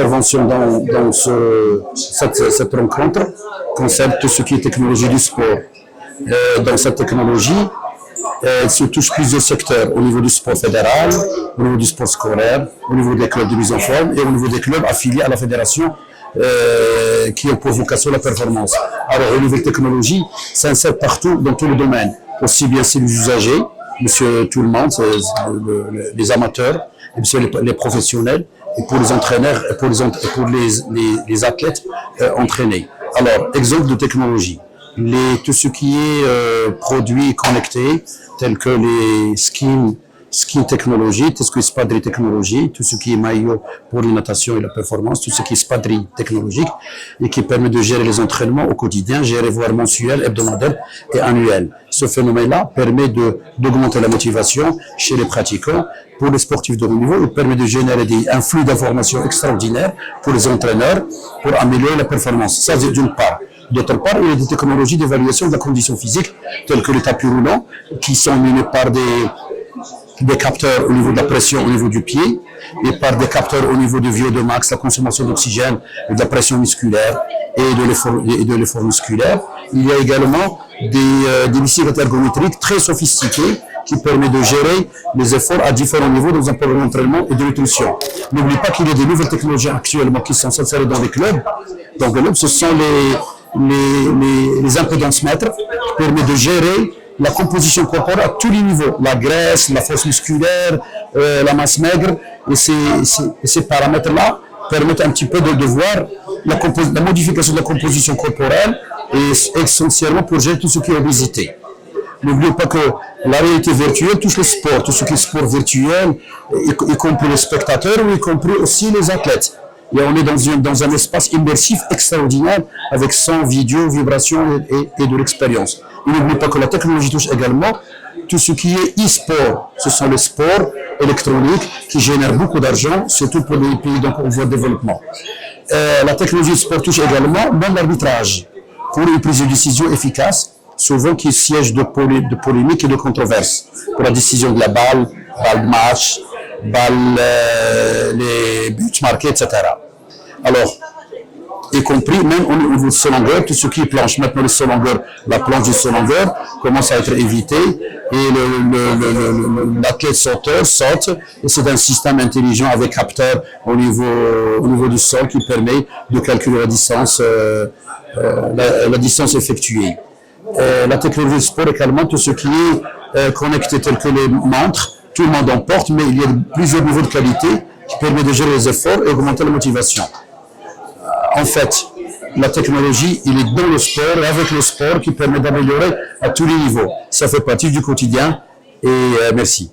interventions dans cette rencontre concerne tout ce qui est technologie du sport. Dans cette technologie, se touche plusieurs secteurs au niveau du sport fédéral, au niveau du sport scolaire, au niveau des clubs de mise en forme et au niveau des clubs affiliés à la fédération qui ont pour vocation la performance. Alors au niveau de technologie, ça insère partout dans tous les domaines, aussi bien c'est les usagers, monsieur tout le monde, les amateurs, et monsieur les professionnels, et pour les entraîneurs et pour les athlètes entraînés. Alors, exemple de technologie. Tout ce qui est produits connectés, tels que les ski technologie, tout ce qui est spadri technologie, tout ce qui est maillot pour la natation et la performance, tout ce qui est spadri technologique et qui permet de gérer les entraînements au quotidien, gérer voire mensuel, hebdomadaire et annuel. Ce phénomène-là permet d'augmenter la motivation chez les pratiquants. Pour les sportifs de haut niveau, il permet de générer un flux d'informations extraordinaire pour les entraîneurs pour améliorer la performance. Ça, c'est d'une part. D'autre part, il y a des technologies d'évaluation de la condition physique, telles que les tapis roulants, qui sont menés par des capteurs au niveau de la pression au niveau du pied, et par des capteurs au niveau du VO2 max, la consommation d'oxygène, et de la pression musculaire et de l'effort musculaire. Il y a également des bicyclettes ergométriques très sophistiquées qui permettent de gérer les efforts à différents niveaux dans un programme d'entraînement et de nutrition. N'oublie pas qu'il y a des nouvelles technologies actuellement qui sont insérées dans les clubs. Donc les clubs, ce sont les impédancemètres qui permettent de gérer la composition corporelle à tous les niveaux, la graisse, la force musculaire, la masse maigre, et ces paramètres-là permettent un petit peu de voir la modification de la composition corporelle et essentiellement pour gérer tout ce qui est obésité. N'oubliez pas que la réalité virtuelle touche le sport, tout ce qui est sport virtuel, y compris les spectateurs, ou y compris aussi les athlètes. Et on est dans un espace immersif extraordinaire avec son vidéo, vibration et de l'expérience. Et n'oubliez pas que la technologie touche également tout ce qui est e-sport. Ce sont les sports électroniques qui génèrent beaucoup d'argent, surtout pour les pays en voie de développement. La technologie e-sport touche également même l'arbitrage pour une prise de décision efficace, souvent qui siège de polémiques et de controverses pour la décision de la balle de match, les buts marqués, etc. Alors, y compris même au niveau de saut longueur, tout ce qui est planche. Maintenant, le saut longueur, la planche du saut longueur commence à être évitée et l'athlète sauteur saute et c'est un système intelligent avec capteur au niveau du sol qui permet de calculer la distance effectuée. La technologie du sport également, tout ce qui est connecté tel que les montres, tout le monde en porte, mais il y a plusieurs niveaux de qualité qui permettent de gérer les efforts et augmenter la motivation. En fait, la technologie, il est dans le sport et avec le sport qui permet d'améliorer à tous les niveaux. Ça fait partie du quotidien et merci.